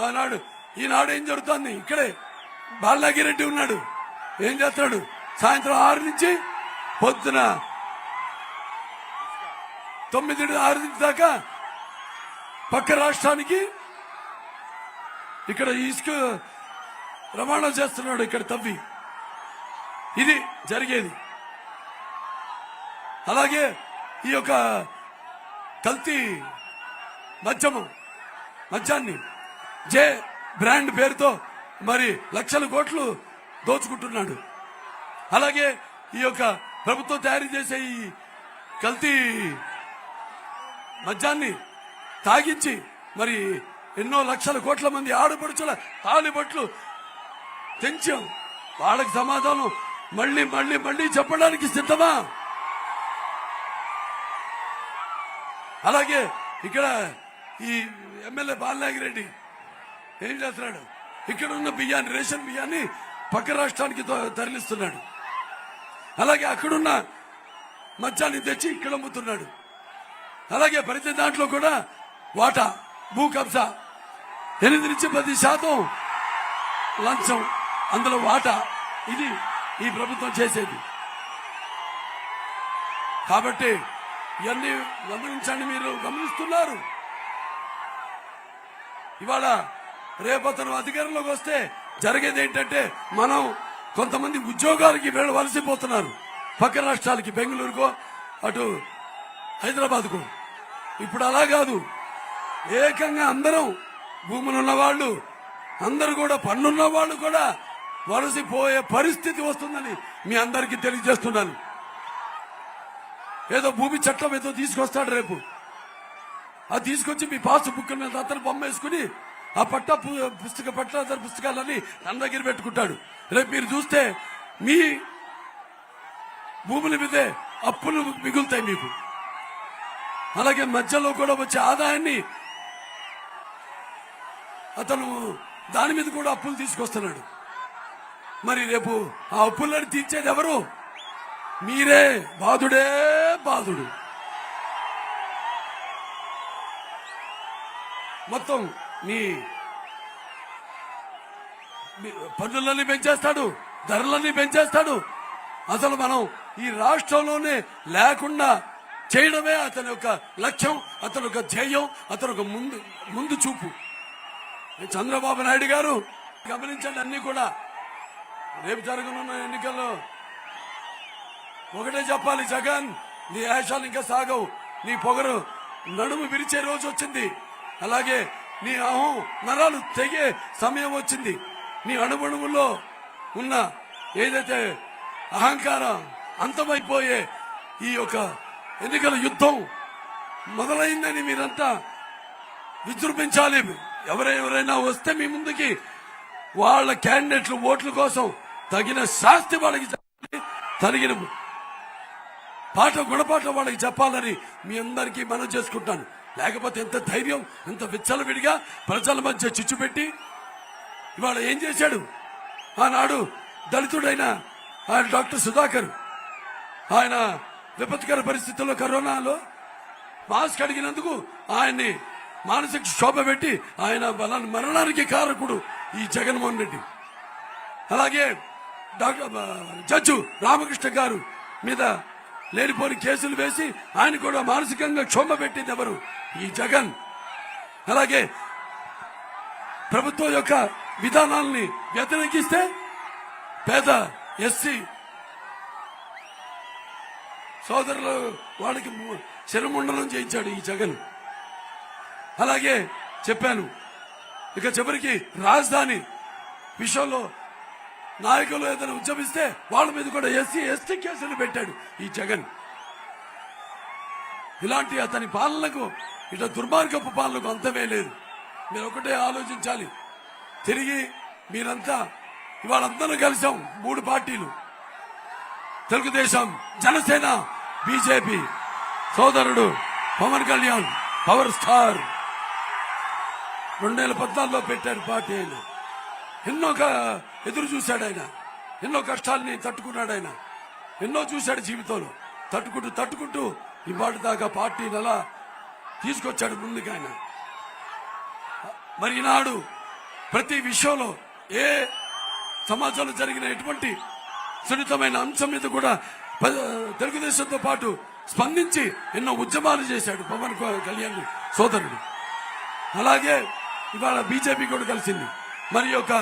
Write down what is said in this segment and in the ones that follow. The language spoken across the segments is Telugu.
ఆనాడు ఈనాడు ఏం జరుగుతుంది? ఇక్కడే బాలనాగిరెడ్డి ఉన్నాడు. ఏం చేస్తున్నాడు? సాయంత్రం 6 నుంచి పొద్దున 9-6 దాకా పక్క రాష్ట్రానికి ఇక్కడ ఇసుక రవాణా చేస్తున్నాడు. ఇక్కడ తవ్వి ఇది జరిగేది. అలాగే ఈ యొక్క కల్తీ మద్యాన్ని జే బ్రాండ్ పేరుతో మరి లక్షల కోట్లు దోచుకుంటున్నాడు. అలాగే ఈ యొక్క ప్రభుత్వం తయారు చేసే ఈ కల్తీ మద్యాన్ని తాగించి మరి ఎన్నో లక్షల కోట్ల మంది ఆడపడుచుల తాలిబట్లు తెంచాం. వాళ్ళకి సమాధానం మళ్ళీ మళ్ళీ మళ్ళీ చెప్పడానికి సిద్ధమా? అలాగే ఇక్కడ ఈ ఎమ్మెల్యే బాలనాగిరెడ్డి ఏం చేస్తున్నాడు? ఇక్కడ ఉన్న బియ్యాన్ని, రేషన్ బియ్యాన్ని పక్క రాష్ట్రానికి తరలిస్తున్నాడు. అలాగే అక్కడున్న మద్యాన్ని తెచ్చి ఇక్కడ అమ్ముతున్నాడు. అలాగే ప్రతి దాంట్లో కూడా వాటా, భూ కబ్జా 8-10% లంచం, అందులో వాటా. ఇది ఈ ప్రభుత్వం చేసేది. కాబట్టి ఇవన్నీ గమనించండి. మీరు గమనిస్తున్నారు. ఇవాళ రేపతను అధికారంలోకి వస్తే జరిగేది ఏంటంటే మనం కొంతమంది ఉద్యోగాలకి వలసిపోతున్నారు పక్క రాష్ట్రాలకి, బెంగళూరుకో అటు హైదరాబాద్కు. ఇప్పుడు అలా కాదు. ఏకంగా అందరం భూములు ఉన్నవాళ్ళు అందరూ కూడా, పన్నున్న వాళ్ళు కూడా వలసిపోయే పరిస్థితి వస్తుందని మీ అందరికీ తెలియజేస్తున్నాను. ఏదో భూమి చట్టం ఏదో తీసుకొస్తాడు రేపు. అది తీసుకొచ్చి మీ పాస్ బుక్ మీద అతను బొమ్మ వేసుకుని ఆ పుస్తకాలన్నీ తన దగ్గర పెట్టుకుంటాడు. రేపు మీరు చూస్తే మీ భూముల మీదే అప్పులు మిగులుతాయి మీకు. అలాగే మధ్యలో కూడా వచ్చే ఆదాయాన్ని అతను దాని మీద కూడా అప్పులు తీసుకొస్తున్నాడు. మరి రేపు ఆ అప్పులను తీర్చేది ఎవరు? మీరే. బాధుడే బాధుడు. మొత్తం మీ పన్నులన్నీ పెంచేస్తాడు, ధరలన్నీ పెంచేస్తాడు. అసలు మనం ఈ రాష్ట్రంలోనే లేకుండా చేయడమే అతని యొక్క లక్ష్యం, అతని యొక్క ధ్యేయం, అతని యొక్క ముందు చూపు. చంద్రబాబు నాయుడు గారు గమనించండి. అన్ని కూడా రేపు జరగనున్న ఎన్నికల్లో ఒకటే చెప్పాలి, జగన్ నీ ఆశాలు ఇంకా సాగవు. నీ పొగరు నడుము విరిచే రోజు వచ్చింది. అలాగే నీ అహం నరాలు తెగే సమయం వచ్చింది. నీ అణువణువులో ఉన్న ఏదైతే అహంకారం అంతమైపోయే ఈ యొక్క ఎన్నికల యుద్ధం మొదలైందని మీరంతా విజృంభించాలి. ఎవరైనా వస్తే మీ ముందుకి వాళ్ళ క్యాండిడేట్లు ఓట్ల కోసం తగిన శాస్తి వాళ్ళకి తగిన గుణపాఠం వాళ్ళకి చెప్పాలని మీ అందరికీ మనం చేసుకుంటాను. లేకపోతే ఎంత ధైర్యం, ఎంత విచ్చలవిడిగా ప్రజల మధ్య చిచ్చు పెట్టి ఇవాళ ఏం చేశాడు? ఆనాడు దళితుడైన ఆయన డాక్టర్ సుధాకర్, ఆయన విపత్కర పరిస్థితుల్లో కరోనాలో మాస్క్ అడిగినందుకు ఆయన్ని మానసిక శోభ పెట్టి ఆయన మరణానికి కారకుడు ఈ జగన్మోహన్ రెడ్డి. అలాగే జడ్జు రామకృష్ణ గారు మీద లేనిపోని కేసులు వేసి ఆయన కూడా మానసికంగా క్షోభ పెట్టింది ఎవరు? ఈ జగన్. అలాగే ప్రభుత్వం యొక్క విధానాలని వ్యతిరేకిస్తే పేద ఎస్సీ సోదరులు వాళ్ళకి శిరముండనం చేయించాడు ఈ జగన్. అలాగే చెప్పాను, ఇక చివరికి రాజధాని విషయంలో నాయకులు ఏదైనా ఉద్యమిస్తే వాళ్ళ మీద కూడా ఎస్టీ కేసులు పెట్టాడు ఈ జగన్. ఇలాంటి అతని పాలనకు, ఇట్లా దుర్మార్గపు పాలనకు అంతమే లేదు. మీరు ఒకటే ఆలోచించాలి. తిరిగి మీరంతా ఇవాళ అందరూ కలిసాం, 3 పార్టీలు, తెలుగుదేశం, జనసేన, బీజేపీ. సోదరుడు పవన్ కళ్యాణ్ పవర్ స్టార్ 2014లో పెట్టారు పార్టీ. ఆయన ఎన్నో ఎదురు చూశాడు. ఆయన ఎన్నో కష్టాలని తట్టుకున్నాడు. ఆయన ఎన్నో చూశాడు జీవితంలో. తట్టుకుంటూ ఇవాటి దాకా పార్టీని అలా తీసుకొచ్చాడు ముందుకు ఆయన. మరి ఈనాడు ప్రతి విషయంలో ఏ సమాజంలో జరిగిన ఎటువంటి సున్నితమైన అంశం మీద కూడా తెలుగుదేశంతో పాటు స్పందించి ఎన్నో ఉద్యమాలు చేశాడు పవన్ కళ్యాణ్ సోదరుడు. అలాగే ఇవాళ బీజేపీ కూడా కలిసింది. మరి యొక్క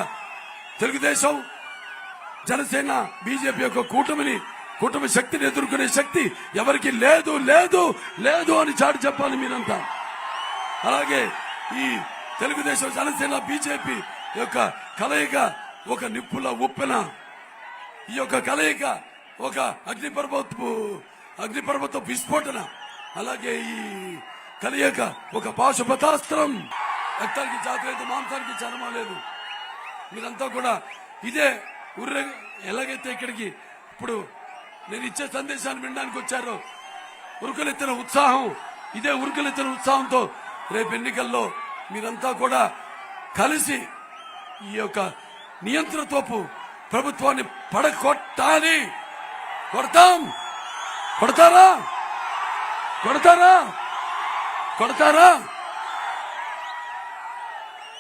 తెలుగుదేశం జనసేన బీజేపీ యొక్క కూటమి శక్తిని ఎదుర్కొనే శక్తి ఎవరికి లేదు లేదు లేదు అని చాటి చెప్పాలి మీరంతా. అలాగే ఈ తెలుగుదేశం జనసేన బీజేపీ యొక్క కలయిక ఒక నిప్పుల ఉప్పెన. ఈ యొక్క కలయిక ఒక అగ్నిపర్వత విస్ఫోటన. అలాగే ఈ కలయిక ఒక పాశుపతాస్త్రం. రక్తానికి జాతి లేదు, మాంసానికి చర్మం లేదు. మీరంతా కూడా ఇదే ఎలాగైతే ఇక్కడికి ఇప్పుడు నేను ఇచ్చే సందేశాన్ని వినడానికి వచ్చారో ఉరుకులెత్తిన ఉత్సాహం, ఇదే ఉరుకులెత్తిన ఉత్సాహంతో రేపు ఎన్నికల్లో మీరంతా కూడా కలిసి ఈ యొక్క నియంత్రణతోపు ప్రభుత్వాన్ని పడగొట్టాలి. కొడతాం. కొడతారా?